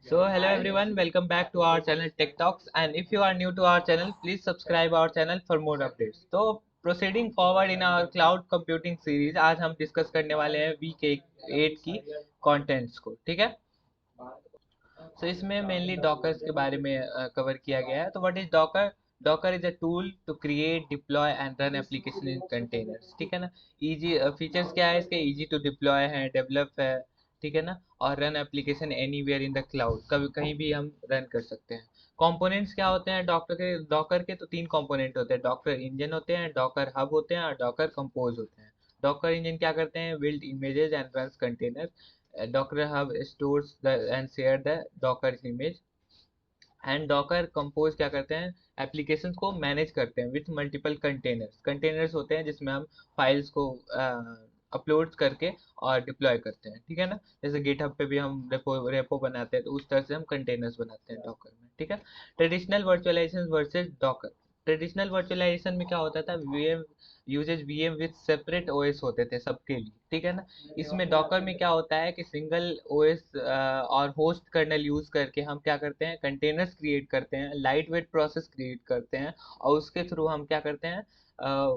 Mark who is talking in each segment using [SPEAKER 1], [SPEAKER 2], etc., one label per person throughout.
[SPEAKER 1] So hello everyone, welcome back to our channel Tech Talks, and if you are new to our channel, please subscribe our channel for more updates. तो proceeding forward in our cloud computing series, आज हम discuss करने वाले हैं week 8 की contents को, ठीक है। So इसमें मेनली डॉकर्स के बारे में कवर किया गया है। तो what is Docker? Docker is a tool to create, deploy and run application in containers, ठीक है ना। इजी फीचर्स क्या है इसके? इजी टू डिप्लॉय है, डेवलप है, ठीक है ना, और run application anywhere in the cloud, कभी कहीं भी हम रन कर सकते हैं। कंपोनेंट्स क्या होते हैं डॉकर के तो तीन कंपोनेंट होते हैं, डॉकर इंजन होते हैं, डॉकर हब होते हैं और डॉकर कंपोज होते हैं। डॉकर इंजन क्या करते हैं? Build images and run container. Docker Hub stores the and share the Docker image। And Docker compose क्या करते हैं? एप्लीकेशंस को मैनेज करते हैं विथ मल्टीपल कंटेनर्स। कंटेनर्स होते हैं जिसमें हम फाइल्स को अपलोड करके और डिप्लॉय करते हैं, ठीक है ना। जैसे गिटहब पे भी हम रेपो बनाते हैं, तो उस तरह से हम कंटेनर्स बनाते हैं डॉकर में, ठीक है। Traditional virtualization versus Docker. Traditional virtualization में क्या होता था? VM uses VM with separate OS होते थे सबके लिए, ठीक है ना। इसमें डॉकर में क्या होता है कि सिंगल ओएस और होस्ट कर्नल यूज करके हम क्या करते हैं? कंटेनर्स क्रिएट करते हैं, लाइट वेट प्रोसेस क्रिएट करते हैं, और उसके थ्रू हम क्या करते हैं?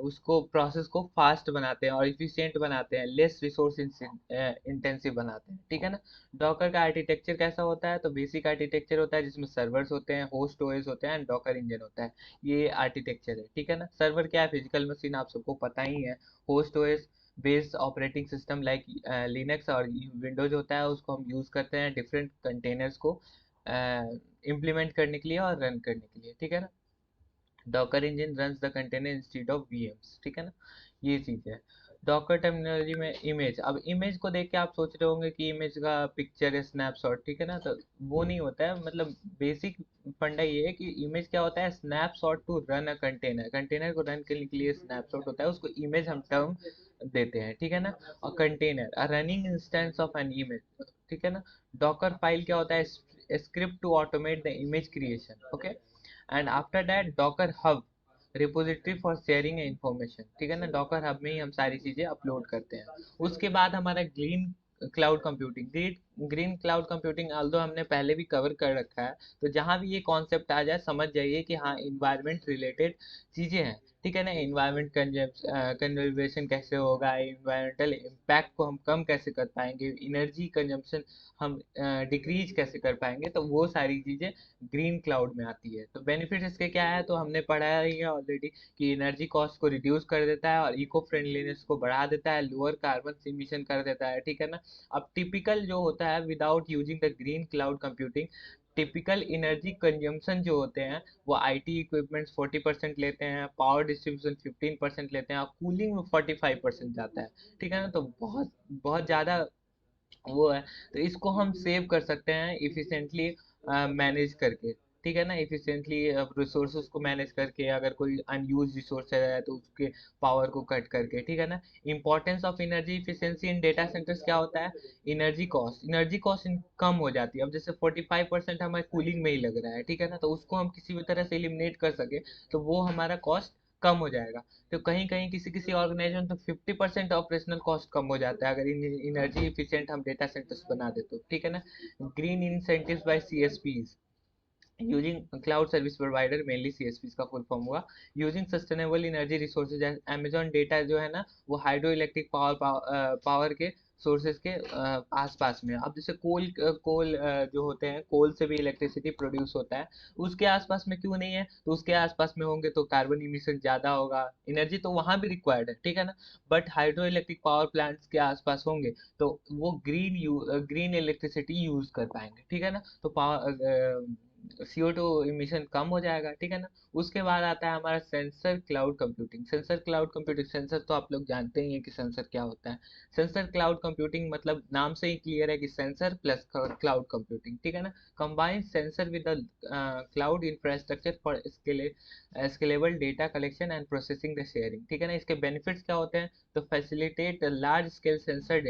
[SPEAKER 1] उसको प्रोसेस को फास्ट बनाते हैं और इफिशिएंट बनाते हैं, लेस रिसोर्स इंटेंसिव बनाते हैं, ठीक है ना। डॉकर का आर्किटेक्चर कैसा होता है? तो बेसिक आर्किटेक्चर होता है जिसमें सर्वर्स होते हैं, होस्ट ओएस होते हैं एंड डॉकर इंजन होता है। ये आर्किटेक्चर है, ठीक है ना। सर्वर क्या है? फिजिकल मशीन, आप सबको पता ही है। Host OS based operating system like Linux और विंडोज होता है, उसको हम यूज करते हैं डिफरेंट कंटेनर्स को इम्प्लीमेंट करने के लिए और रन करने के लिए, ठीक है ना। Docker engine runs the container instead of VMs, ठीक है ना। ये चीज है। डॉकर टर्मिनोलॉजी में इमेज, अब इमेज को देख के आप सोच रहे होंगे कि इमेज का पिक्चर है, स्नैपशॉट, ठीक है ना। तो वो नहीं होता है, मतलब बेसिक फंडा ये है कि इमेज क्या होता है? Snapshot to run a container. Container को रन करने के लिए स्नैपशॉट होता है, उसको इमेज हम टर्म देते हैं, ठीक है ना। और container a running instance of an image, ठीक है ना। डॉकर फाइल क्या होता है? Script to automate the image creation, okay. And after that Docker hub, repository for sharing information, ठीक है ना। डॉकर हब में ही हम सारी चीजें अपलोड करते हैं। उसके बाद हमारा green cloud computing. Green cloud computing although हमने पहले भी कवर कर रखा है, तो जहां भी ये कॉन्सेप्ट आ जाए समझ जाइए कि हाँ, इन्वायरमेंट रिलेटेड चीजें हैं, ठीक है ना। इन्वायरमेंट कंजर्वेशन कैसे होगा, इन्वायरमेंटल इम्पैक्ट को हम कम कैसे कर पाएंगे, एनर्जी कंजम्पशन हम डिक्रीज कैसे कर पाएंगे, तो वो सारी चीजें ग्रीन क्लाउड में आती है। तो बेनिफिट इसके क्या है? तो हमने पढ़ा ही है ऑलरेडी कि एनर्जी कॉस्ट को रिड्यूस कर देता है और इको फ्रेंडलीनेस को बढ़ा देता है, लोअर कार्बन इमिशन कर देता है, ठीक है ना। अब टिपिकल जो होता है without using the green cloud computing, typical energy consumption जो होते हैं वो आईटी इक्विपमेंट्स 40% लेते हैं, पावर डिस्ट्रीब्यूशन 15% लेते हैं और कूलिंग में 45% जाता है, ठीक है ना। तो बहुत बहुत ज़्यादा वो है। तो इसको हम सेव कर सकते हैं इफिशिएंटली मैनेज करके, ठीक है ना। इफिशिएंटली रिसोर्सेज को मैनेज करके, अगर कोई अनयूज रिसोर्स है तो उसके पावर को कट करके, ठीक है ना। Importance of energy efficiency in data centres क्या होता है? एनर्जी कॉस्ट कम हो जाती है। अब जैसे 45% हमारे कूलिंग में ही लग रहा है, ठीक है ना, तो उसको हम किसी भी तरह से एलिमिनेट कर सके तो वो हमारा कॉस्ट कम हो जाएगा। तो कहीं कहीं किसी किसी ऑर्गेनाइजेशन तो 50% ऑपरेशनल कॉस्ट कम हो जाता है अगर इनर्जी इफिशिएंट हम डेटा सेंटर्स बना दे तो, ठीक है ना। Green incentives by CSPs using cloud service provider, mainly CSP का फुल फॉर्म हुआ। Using sustainable energy resources, Amazon data जो है ना वो हाइड्रो इलेक्ट्रिक पावर के सोर्सेज के आसपास में। अब जैसे कोल जो होते हैं, कोल से भी इलेक्ट्रिसिटी प्रोड्यूस होता है, उसके आसपास में क्यों नहीं है? तो उसके आसपास में होंगे तो कार्बन इमिशन ज्यादा होगा, एनर्जी तो वहां भी रिक्वायर्ड है, ठीक है ना। But hydro electric power plants के आसपास होंगे तो वो ग्रीन इलेक्ट्रिसिटी यूज कर पाएंगे, ठीक है ना। तो पावर CO2 इमिशन कम हो जाएगा, ठीक है ना। उसके बाद आता है हमारा sensor cloud computing. Sensor cloud computing, sensor तो आप लोग जानते ही हैं कि सेंसर क्या होता है। सेंसर क्लाउड कंप्यूटिंग मतलब नाम से ही क्लियर है कि सेंसर प्लस क्लाउड कंप्यूटिंग, ठीक है ना। Combine sensor with the cloud infrastructure for scalable data collection and processing the sharing, ठीक है ना। इसके बेनिफिट्स क्या होते हैं? तो facilitate large scale sensor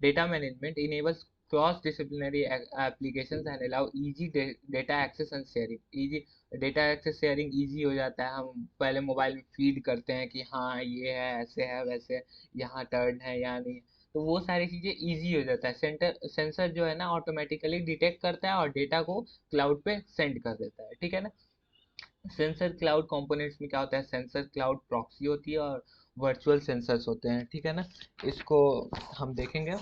[SPEAKER 1] data management, enables cross-disciplinary applications and allow easy data access and sharing। easy data access sharing easy हो जाता है। हम पहले मोबाइल में फीड करते हैं कि हाँ ये है, ऐसे है, वैसे है, यहाँ टर्न है, यहाँ नहीं है। तो वो सारी चीज़ें ईजी हो जाता है। सेंसर जो है ना ऑटोमेटिकली डिटेक्ट करता है और डेटा को क्लाउड पे सेंड कर देता है, ठीक है ना। सेंसर क्लाउड कंपोनेंट्स में क्या होता है, सेंसर क्लाउड प्रॉक्सी होती है और वर्चुअल सेंसर्स होते हैं, ठीक है ना। इसको हम देखेंगे।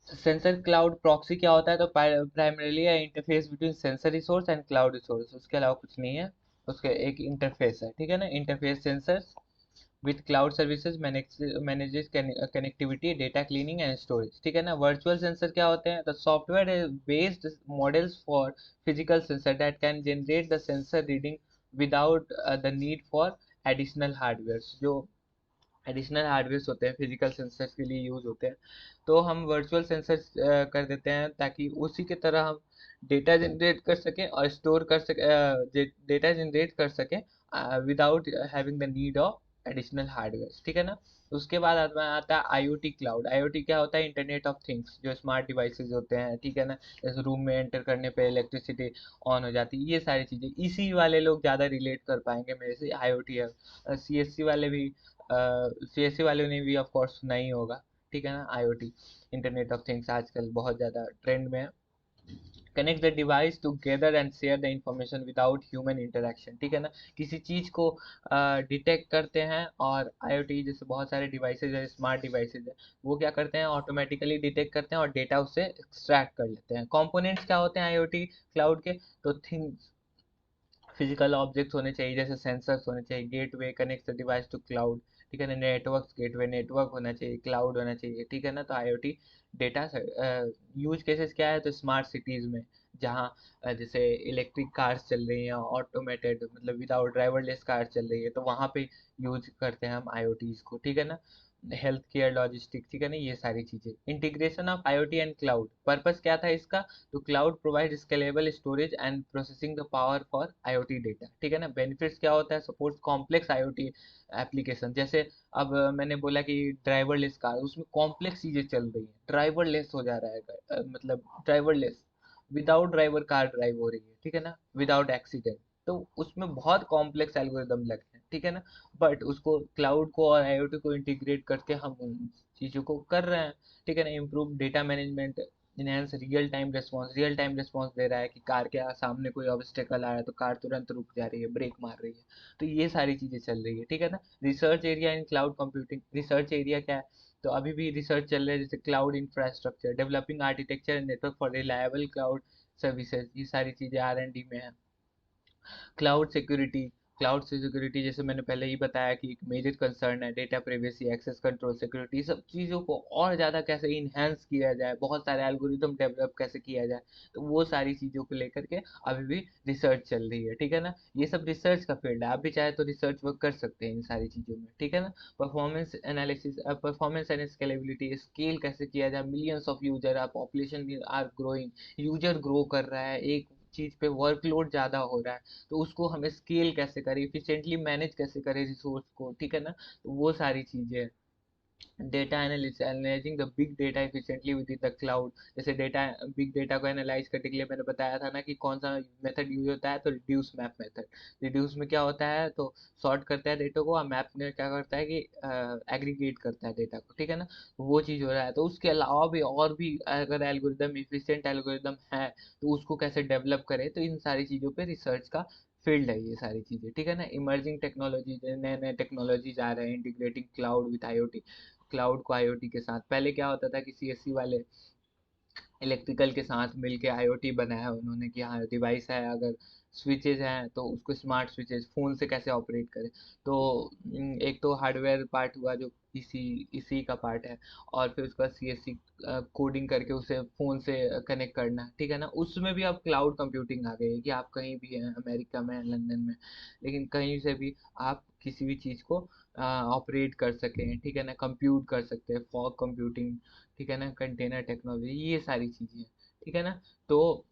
[SPEAKER 1] सेंसर क्लाउड प्रॉक्सी क्या होता है, तो primarily interface between sensor resource and cloud resource, उसके अलावा कुछ नहीं है। उसके एक इंटरफेस है, ठीक है ना। Interface sensors with cloud services manages connectivity, data cleaning and storage, ठीक है ना। वर्चुअल सेंसर क्या होते हैं, the software based models for physical sensor that can generate the sensor reading without the need for additional hardware. जो additional hardware होते हैं physical sensors के लिए यूज होते हैं, तो हम वर्चुअल सेंसर्स कर देते हैं ताकि उसी की तरह हम डेटा जनरेट कर सकें और स्टोर कर सके, डेटा जनरेट कर सकें without having the need of additional hardware, ठीक है ना। उसके बाद आता है आईओटी क्लाउड। आईओटी क्या होता है, इंटरनेट ऑफ थिंग्स, जो स्मार्ट डिवाइसेज होते हैं, ठीक है ना। जैसे रूम में एंटर करने पे इलेक्ट्रिसिटी ऑन हो जाती है, ये सारी चीज़ें इसी वाले लोग ज़्यादा रिलेट कर पाएंगे मेरे से। आईओटी है, सीएससी वाले भी, सीएससी वालों ने भी ऑफ कोर्स सुना ही होगा, ठीक है ना। आईओटी, इंटरनेट ऑफ थिंग्स, आजकल बहुत ज़्यादा ट्रेंड में है। Connect the device together and share the information without human interaction, ठीक है ना। किसी चीज़ को डिटेक्ट करते हैं, और आईओटी जैसे बहुत सारे डिवाइसेज है, स्मार्ट डिवाइसेज है, वो क्या करते हैं, ऑटोमेटिकली डिटेक्ट करते हैं और डेटा उससे एक्सट्रैक्ट कर लेते हैं। कंपोनेंट्स क्या होते हैं आईओटी क्लाउड के, तो थिंग्स, फिजिकल ऑब्जेक्ट्स होने चाहिए, जैसे सेंसर्स होने चाहिए, gateway connect the device to cloud, ठीक है ना। नेटवर्क, गेटवे नेटवर्क होना चाहिए, क्लाउड होना चाहिए, ठीक है ना। तो आईओटी डेटा यूज केसेस क्या है, तो स्मार्ट सिटीज में, जहाँ जैसे इलेक्ट्रिक कार्स चल रही हैं, ऑटोमेटेड मतलब विदाउट ड्राइवरलेस कार चल रही है, तो वहाँ पे यूज करते हैं हम आईओटीज को, ठीक है ना। हेल्थ केयर, लॉजिस्टिक, ठीक है ना, ये सारी चीजें। Integration of IoT and cloud, purpose क्या था इसका, तो cloud provide scalable storage and processing the power for IoT data, ठीक है ना। बेनिफिट्स क्या होता है, सपोर्ट कॉम्प्लेक्स आईओटी एप्लीकेशन, जैसे अब मैंने बोला कि ड्राइवरलेस कार, उसमें कॉम्प्लेक्स चीजें चल रही हैं, ड्राइवरलेस हो जा रहा है, मतलब driverless, without driver car drive हो रही है, ठीक है ना, विदाउट एक्सीडेंट। तो उसमें बहुत कॉम्प्लेक्स एल्गोरिदम लगे हैं, ठीक है ना। बट उसको क्लाउड को और आईओटी को इंटीग्रेट करके हम उन चीज़ों को कर रहे हैं, ठीक है ना। Improve data management, enhance real time response दे रहा है कि कार के सामने कोई ऑब्स्टेकल आ रहा है तो कार तुरंत रुक जा रही है, ब्रेक मार रही है। तो ये सारी चीज़ें चल रही है, ठीक है ना। Research area in cloud computing, research area क्या है, तो अभी भी रिसर्च चल रहा है, जैसे cloud infrastructure, developing architecture and network for reliable cloud services, ये सारी चीज़ें R&D में है। क्लाउड सिक्योरिटी, क्लाउड से सिक्योरिटी जैसे मैंने पहले ही बताया कि एक मेजर कंसर्न है, data privacy, access control, security, सब चीज़ों को और ज़्यादा कैसे इन्हेंस किया जाए, बहुत सारे एल्गोरिदम डेवलप कैसे किया जाए, तो वो सारी चीज़ों को लेकर के अभी भी रिसर्च चल रही है, ठीक है ना। ये सब रिसर्च का फील्ड है, आप भी चाहे तो रिसर्च वर्क कर सकते हैं इन सारी चीज़ों में, ठीक है ना। Performance analysis, performance and scalability, scale कैसे किया जाए, मिलियंस ऑफ यूजर, आप population are growing, user grow कर रहा है, एक चीज़ पे वर्कलोड ज़्यादा हो रहा है, तो उसको हमें स्केल कैसे करें, इफिशिएंटली मैनेज कैसे करें रिसोर्स को, ठीक है ना। तो वो सारी चीज़ें, data analysis, analysing the big data efficiently with the cloud, जैसे डेटा, बिग डेटा को एनालाइज करने के लिए मैंने बताया था ना कि कौन सा मेथड यूज होता है, तो रिड्यूस मैप मेथड। रिड्यूस में क्या होता है, तो सॉर्ट करता है डेटा को, और मैप में क्या करता है कि एग्रीगेट करता है डेटा को, ठीक है ना। वो चीज़ हो रहा है, तो उसके अलावा भी और भी अगर एल्गोरिदम, इफिशिएंट एल्गोरिदम है, तो उसको कैसे डेवलप करें, तो इन सारी चीज़ों पे रिसर्च का फील्ड है ये सारी चीज़ें, ठीक है ना। इमर्जिंग टेक्नोलॉजी, नए नए टेक्नोलॉजीज आ रहे हैं, integrating cloud with IoT, cloud को आईओटी के साथ। पहले क्या होता था कि सीएससी वाले इलेक्ट्रिकल के साथ मिलके आईओटी बनाया उन्होंने कि हाँ डिवाइस है, अगर स्विचेज हैं तो उसको स्मार्ट स्विचेज फ़ोन से कैसे ऑपरेट करें। तो एक तो हार्डवेयर पार्ट हुआ जो इसी इसी का पार्ट है, और फिर उसके बाद सीएससी कोडिंग करके उसे फ़ोन से कनेक्ट करना है, ठीक है ना। उसमें भी अब क्लाउड कंप्यूटिंग आ गई है कि आप कहीं भी हैं, अमेरिका में, लंदन में, लेकिन कहीं से भी आप किसी भी चीज़ को ऑपरेट कर सकें, ठीक है ना, कंप्यूट कर सकते हैं, फॉग कंप्यूटिंग, ठीक है ना, कंटेनर टेक्नोलॉजी, ये सारी चीज़ें हैं, ठीक है ना। तो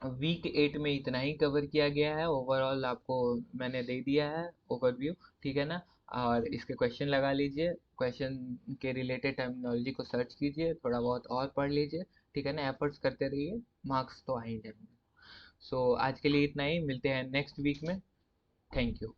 [SPEAKER 1] वीक 8 में इतना ही कवर किया गया है, ओवरऑल आपको मैंने दे दिया है ओवरव्यू, ठीक है ना। और इसके क्वेश्चन लगा लीजिए, क्वेश्चन के रिलेटेड टर्मिनोलॉजी को सर्च कीजिए, थोड़ा बहुत और पढ़ लीजिए, ठीक है ना, एफर्ट्स करते रहिए, मार्क्स तो आ ही जाएंगे। सो आज के लिए इतना ही, मिलते हैं नेक्स्ट वीक में। Thank you.